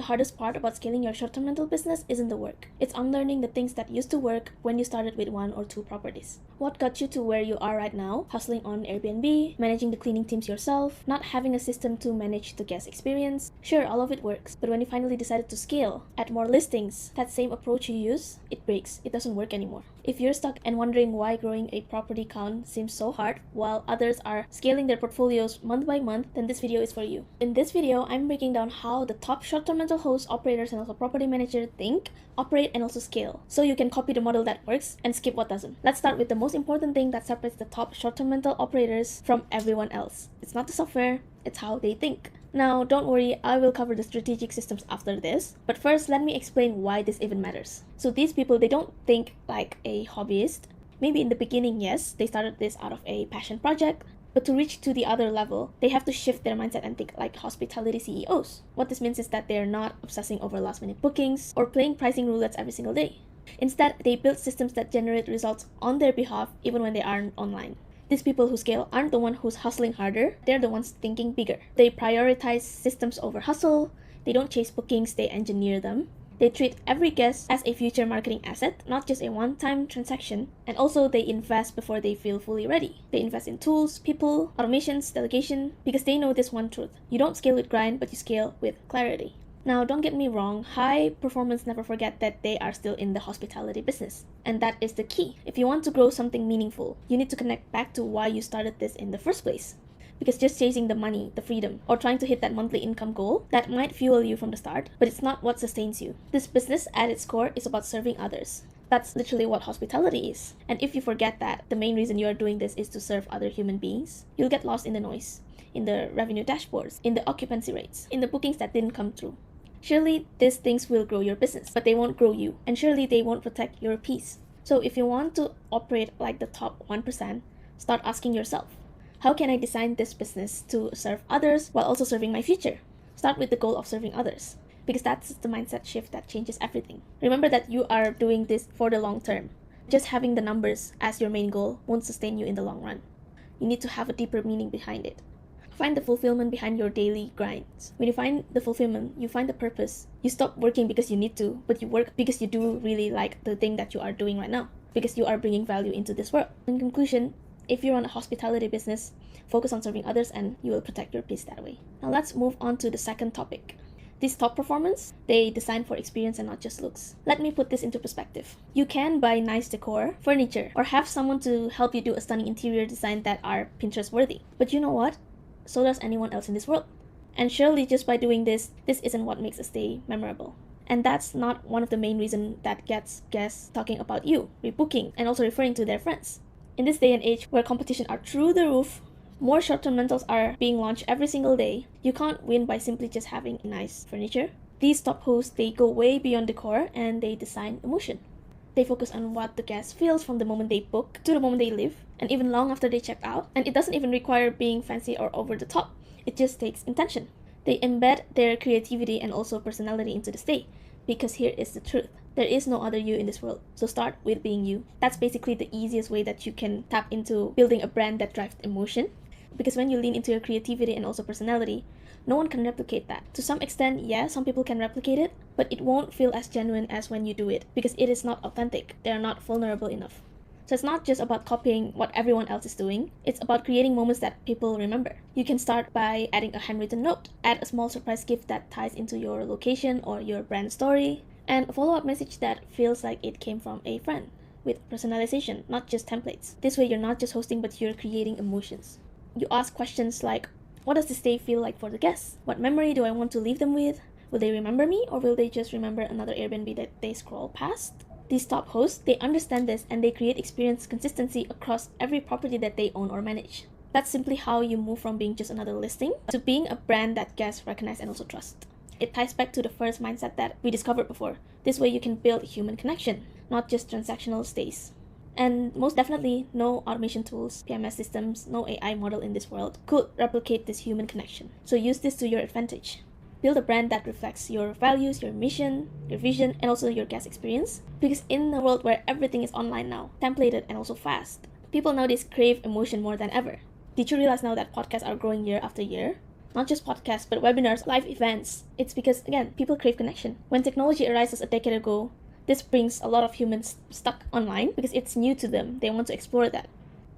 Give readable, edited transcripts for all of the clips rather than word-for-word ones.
The hardest part about scaling your short-term rental business isn't the work. It's unlearning the things that used to work when you started with 1 or 2 properties. What got you to where you are right now, hustling on Airbnb, managing the cleaning teams yourself, not having a system to manage the guest experience? Sure, all of it works, but when you finally decided to scale, add more listings, that same approach you use, it breaks. It doesn't work anymore. If you're stuck and wondering why growing a property count seems so hard while others are scaling their portfolios month by month, then this video is for you. In this video, I'm breaking down how the top short-term rental hosts, operators, and also property managers think, operate, and also scale, so you can copy the model that works and skip what doesn't. Let's start with the most important thing that separates the top short-term rental operators from everyone else. It's not the software, it's how they think. Now, don't worry, I will cover the strategic systems after this, but first let me explain why this even matters. So these people, they don't think like a hobbyist. Maybe in the beginning, yes, they started this out of a passion project, but to reach to the other level, they have to shift their mindset and think like hospitality CEOs. What this means is that they're not obsessing over last-minute bookings or playing pricing roulettes every single day. Instead, they build systems that generate results on their behalf even when they aren't online. These people who scale aren't the one who's hustling harder, they're the ones thinking bigger. They prioritize systems over hustle, they don't chase bookings, they engineer them. They treat every guest as a future marketing asset, not just a one-time transaction. And also they invest before they feel fully ready. They invest in tools, people, automations, delegation, because they know this one truth. You don't scale with grind, but you scale with clarity. Now, don't get me wrong, high performance never forget that they are still in the hospitality business. And that is the key. If you want to grow something meaningful, you need to connect back to why you started this in the first place. Because just chasing the money, the freedom, or trying to hit that monthly income goal, that might fuel you from the start, but it's not what sustains you. This business at its core is about serving others. That's literally what hospitality is. And if you forget that the main reason you are doing this is to serve other human beings, you'll get lost in the noise, in the revenue dashboards, in the occupancy rates, in the bookings that didn't come through. Surely these things will grow your business, but they won't grow you, and surely they won't protect your peace. So if you want to operate like the top 1%, start asking yourself, how can I design this business to serve others while also serving my future? Start with the goal of serving others, because that's the mindset shift that changes everything. Remember that you are doing this for the long term. Just having the numbers as your main goal won't sustain you in the long run. You need to have a deeper meaning behind it. Find the fulfillment behind your daily grinds. When you find the fulfillment, you find the purpose. You stop working because you need to, but you work because you do really like the thing that you are doing right now, because you are bringing value into this world. In conclusion, if you run a hospitality business, focus on serving others and you will protect your peace that way. Now let's move on to the second topic. These top performance, they design for experience and not just looks. Let me put this into perspective. You can buy nice decor, furniture, or have someone to help you do a stunning interior design that are Pinterest worthy. But you know what? So does anyone else in this world. And surely just by doing this isn't what makes a stay memorable. And that's not one of the main reasons that gets guests talking about you, rebooking, and also referring to their friends. In this day and age where competition are through the roof, more short-term rentals are being launched every single day, you can't win by simply just having nice furniture. These top hosts, they go way beyond decor and they design emotion. They focus on what the guest feels from the moment they book to the moment they leave, and even long after they check out. And it doesn't even require being fancy or over the top. It just takes intention. They embed their creativity and also personality into the stay. Because here is the truth. There is no other you in this world. So start with being you. That's basically the easiest way that you can tap into building a brand that drives emotion. Because when you lean into your creativity and also personality, no one can replicate that. To some extent, yeah, some people can replicate it, but it won't feel as genuine as when you do it, because it is not authentic. They are not vulnerable enough. So it's not just about copying what everyone else is doing, it's about creating moments that people remember. You can start by adding a handwritten note, add a small surprise gift that ties into your location or your brand story, and a follow-up message that feels like it came from a friend, with personalization, not just templates. This way you're not just hosting, but you're creating emotions. You ask questions like, what does this day feel like for the guests? What memory do I want to leave them with? Will they remember me, or will they just remember another Airbnb that they scroll past? These top hosts, they understand this and they create experience consistency across every property that they own or manage. That's simply how you move from being just another listing to being a brand that guests recognize and also trust. It ties back to the first mindset that we discovered before. This way you can build human connection, not just transactional stays. And most definitely, no automation tools, PMS systems, no AI model in this world could replicate this human connection. So use this to your advantage. Build a brand that reflects your values, your mission, your vision, and also your guest experience. Because in a world where everything is online now, templated and also fast, people nowadays crave emotion more than ever. Did you realize now that podcasts are growing year after year? Not just podcasts, but webinars, live events. It's because, again, people crave connection. When technology arises a decade ago, this brings a lot of humans stuck online because it's new to them. They want to explore that.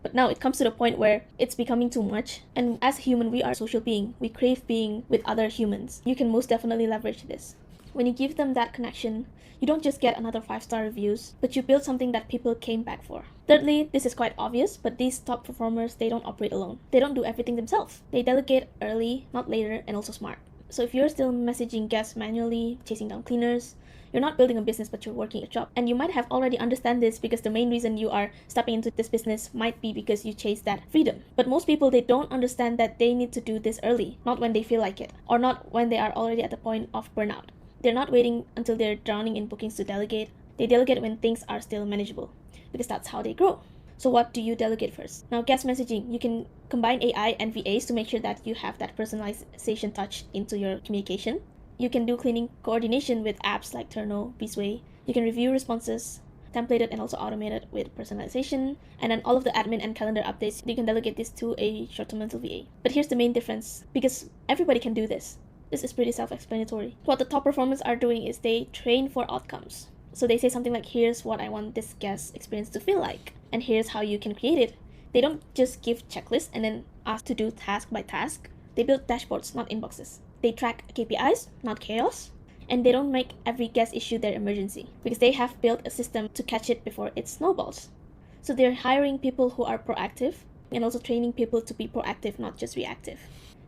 But now it comes to the point where it's becoming too much. And as a human, we are a social being. We crave being with other humans. You can most definitely leverage this. When you give them that connection, you don't just get another 5-star reviews, but you build something that people came back for. Thirdly, this is quite obvious, but these top performers, they don't operate alone. They don't do everything themselves. They delegate early, not later, and also smart. So if you're still messaging guests manually, chasing down cleaners, you're not building a business, but you're working a job. And you might have already understand this because the main reason you are stepping into this business might be because you chase that freedom. But most people, they don't understand that they need to do this early, not when they feel like it, or not when they are already at the point of burnout. They're not waiting until they're drowning in bookings to delegate. They delegate when things are still manageable, because that's how they grow. So what do you delegate first? Now, guest messaging, you can combine AI and VAs to make sure that you have that personalization touch into your communication. You can do cleaning coordination with apps like Turno, Beesway. You can review responses, templated and also automated with personalization. And then all of the admin and calendar updates, you can delegate this to a short-term rental VA. But here's the main difference, because everybody can do this. This is pretty self-explanatory. What the top performers are doing is they train for outcomes. So they say something like, here's what I want this guest experience to feel like, and here's how you can create it. They don't just give checklists and then ask to do task by task. They build dashboards, not inboxes. They track KPIs, not chaos. And they don't make every guest issue their emergency, because they have built a system to catch it before it snowballs. So they're hiring people who are proactive and also training people to be proactive, not just reactive.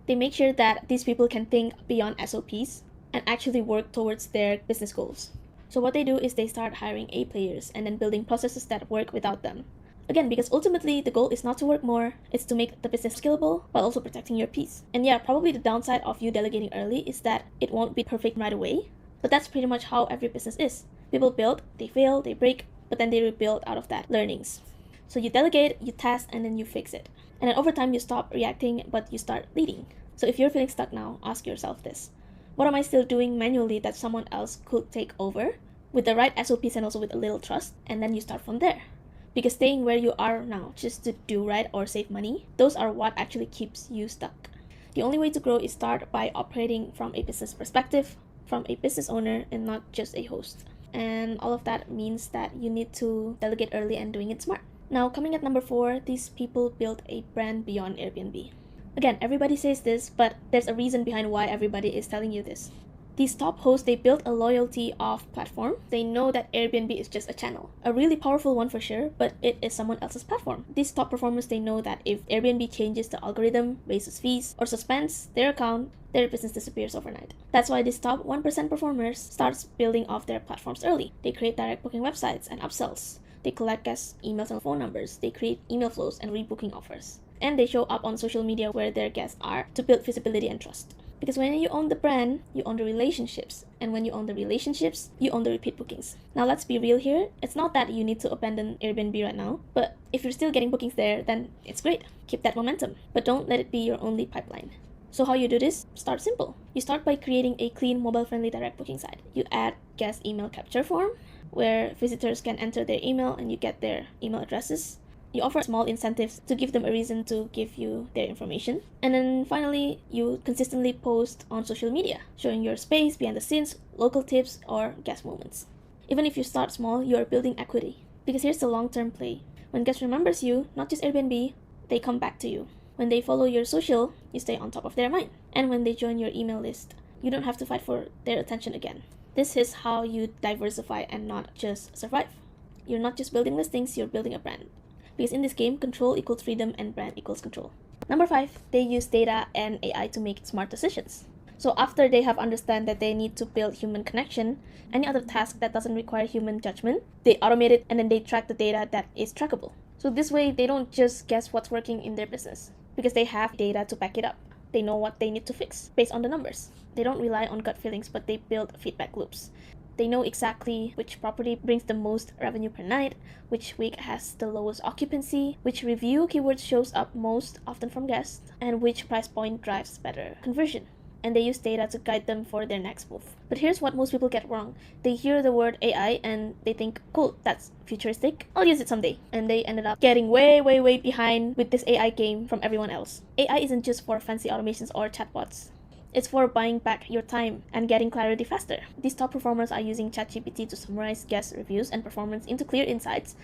They make sure that these people can think beyond SOPs and actually work towards their business goals. So what they do is they start hiring A players and then building processes that work without them. Again, because ultimately the goal is not to work more, it's to make the business scalable while also protecting your peace. And yeah, probably the downside of you delegating early is that it won't be perfect right away, but that's pretty much how every business is. People build, they fail, they break, but then they rebuild out of that learnings. So you delegate, you test, and then you fix it. And then over time you stop reacting, but you start leading. So if you're feeling stuck now, ask yourself this. What am I still doing manually that someone else could take over with the right SOPs and also with a little trust? And then you start from there. Because staying where you are now just to do right or save money, those are what actually keeps you stuck. The only way to grow is start by operating from a business perspective, from a business owner and not just a host. And all of that means that you need to delegate early and doing it smart. Now, coming at number 4, these people built a brand beyond Airbnb. Again, everybody says this, but there's a reason behind why everybody is telling you this. These top hosts, they built a loyalty of platform. They know that Airbnb is just a channel. A really powerful one for sure, but it is someone else's platform. These top performers, they know that if Airbnb changes the algorithm, raises fees, or suspends their account, their business disappears overnight. That's why these top 1% performers starts building off their platforms early. They create direct booking websites and upsells. They collect guests' emails and phone numbers. They create email flows and rebooking offers. And they show up on social media where their guests are to build visibility and trust. Because when you own the brand, you own the relationships. And when you own the relationships, you own the repeat bookings. Now let's be real here. It's not that you need to abandon Airbnb right now. But if you're still getting bookings there, then it's great. Keep that momentum. But don't let it be your only pipeline. So how you do this? Start simple. You start by creating a clean, mobile-friendly direct booking site. You add guest email capture form, where visitors can enter their email and you get their email addresses. You offer small incentives to give them a reason to give you their information. And then finally, you consistently post on social media, showing your space, behind the scenes, local tips, or guest moments. Even if you start small, you are building equity. Because here's the long-term play. When guest remembers you, not just Airbnb, they come back to you. When they follow your social, you stay on top of their mind. And when they join your email list, you don't have to fight for their attention again. This is how you diversify and not just survive. You're not just building listings, you're building a brand. Because in this game, control equals freedom and brand equals control. Number 5, they use data and AI to make smart decisions. So after they have understand that they need to build human connection, any other task that doesn't require human judgment, they automate it and then they track the data that is trackable. So this way, they don't just guess what's working in their business because they have data to back it up. They know what they need to fix based on the numbers. They don't rely on gut feelings, but they build feedback loops. They know exactly which property brings the most revenue per night, which week has the lowest occupancy, which review keyword shows up most often from guests, and which price point drives better conversion. and they use data to guide them for their next move. But here's what most people get wrong. They hear the word AI and they think, cool, that's futuristic, I'll use it someday. And they ended up getting way behind with this AI game from everyone else. AI isn't just for fancy automations or chatbots. It's for buying back your time and getting clarity faster. These top performers are using ChatGPT to summarize guest reviews and performance into clear insights.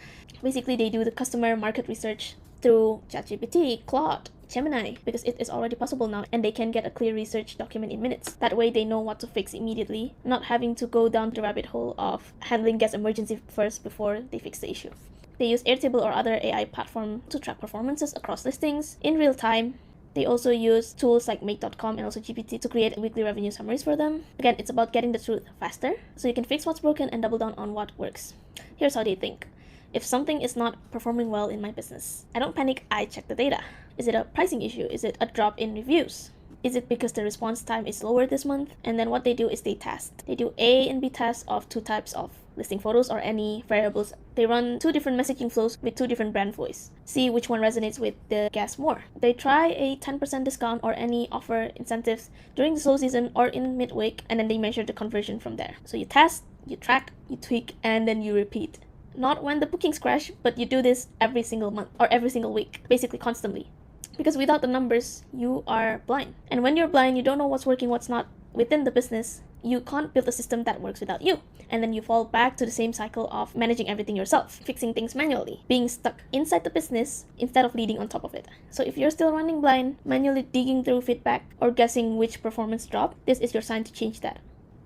Basically, they do the customer market research through ChatGPT, Claude, Gemini, because it is already possible now and they can get a clear research document in minutes. That way they know what to fix immediately, not having to go down the rabbit hole of handling guest emergency first before they fix the issue. They use Airtable or other AI platform to track performances across listings in real time. They also use tools like Make.com and also GPT to create weekly revenue summaries for them. Again, it's about getting the truth faster, so you can fix what's broken and double down on what works. Here's how they think. If something is not performing well in my business, I don't panic, I check the data. Is it a pricing issue? Is it a drop in reviews? Is it because the response time is lower this month? And then what they do is they test. They do A and B tests of 2 types of listing photos or any variables. They run 2 different messaging flows with 2 different brand voice. See which one resonates with the guest more. They try a 10% discount or any offer incentives during the slow season or in midweek, and then they measure the conversion from there. So you test, you track, you tweak, and then you repeat. Not when the bookings crash, but you do this every single month or every single week, basically constantly. Because without the numbers, you are blind. And when you're blind, you don't know what's working, what's not within the business. You can't build a system that works without you. And then you fall back to the same cycle of managing everything yourself, fixing things manually, being stuck inside the business instead of leading on top of it. So if you're still running blind, manually digging through feedback or guessing which performance dropped, this is your sign to change that.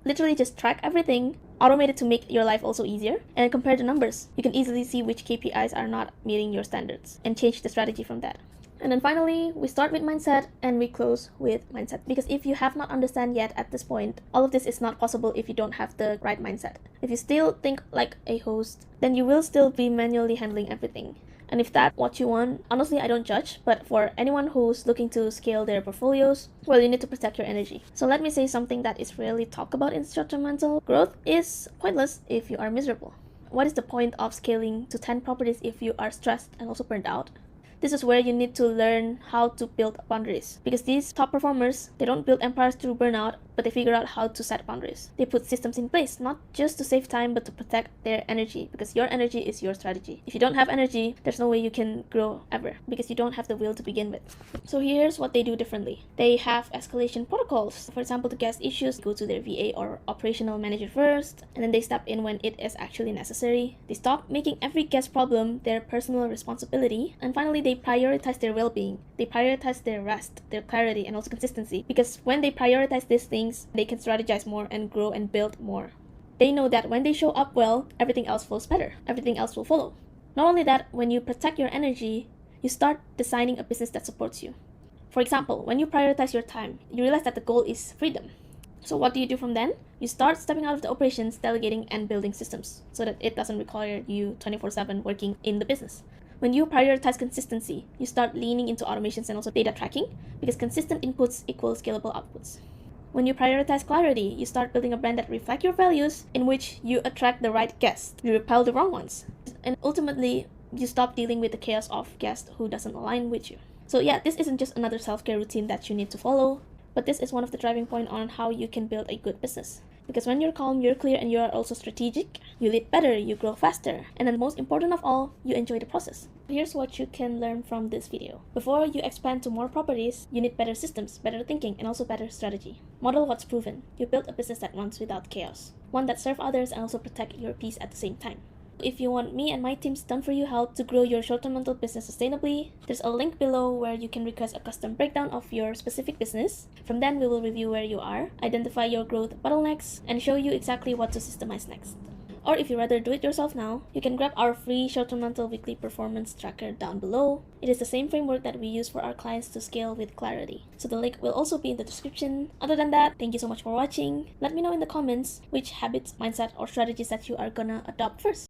Literally just track everything, automate it to make your life also easier, and compare the numbers. You can easily see which KPIs are not meeting your standards and change the strategy from that. And then finally, we start with mindset and we close with mindset. Because if you have not understand yet at this point, all of this is not possible if you don't have the right mindset. If you still think like a host, then you will still be manually handling everything. And if that's what you want, honestly, I don't judge, but for anyone who's looking to scale their portfolios, well, you need to protect your energy. So let me say something that is rarely talked about in short-term rental. Growth is pointless if you are miserable. What is the point of scaling to 10 properties if you are stressed and also burned out? This is where you need to learn how to build boundaries. Because these top performers, they don't build empires through burnout, but they figure out how to set boundaries. They put systems in place, not just to save time, but to protect their energy. Because your energy is your strategy. If you don't have energy, there's no way you can grow ever. Because you don't have the will to begin with. So here's what they do differently. They have escalation protocols. For example, to guest issues, go to their VA or operational manager first, and then they step in when it is actually necessary. They stop making every guest problem their personal responsibility. And finally, they prioritize their well-being. They prioritize their rest, their clarity, and also consistency. Because when they prioritize these things, they can strategize more and grow and build more. They know that when they show up well, everything else flows better. Everything else will follow. Not only that, when you protect your energy, you start designing a business that supports you. For example, when you prioritize your time, you realize that the goal is freedom. So what do you do from then? You start stepping out of the operations, delegating, and building systems so that it doesn't require you 24/7 working in the business. When you prioritize consistency, you start leaning into automations and also data tracking because consistent inputs equal scalable outputs. When you prioritize clarity, you start building a brand that reflects your values, in which you attract the right guests, you repel the wrong ones. And ultimately, you stop dealing with the chaos of guests who doesn't align with you. So yeah, this isn't just another self-care routine that you need to follow, but this is one of the driving points on how you can build a good business. Because when you're calm, you're clear, and you are also strategic, you lead better, you grow faster, and then most important of all, you enjoy the process. Here's what you can learn from this video. Before you expand to more properties, you need better systems, better thinking, and also better strategy. Model what's proven. You build a business that runs without chaos. One that serves others and also protect your peace at the same time. If you want me and my team's done-for-you help to grow your short-term rental business sustainably, there's a link below where you can request a custom breakdown of your specific business. From then, we will review where you are, identify your growth bottlenecks, and show you exactly what to systemize next. Or if you rather do it yourself now, you can grab our free short-term rental weekly performance tracker down below. It is the same framework that we use for our clients to scale with clarity. So the link will also be in the description. Other than that, thank you so much for watching. Let me know in the comments which habits, mindset, or strategies that you are gonna adopt first.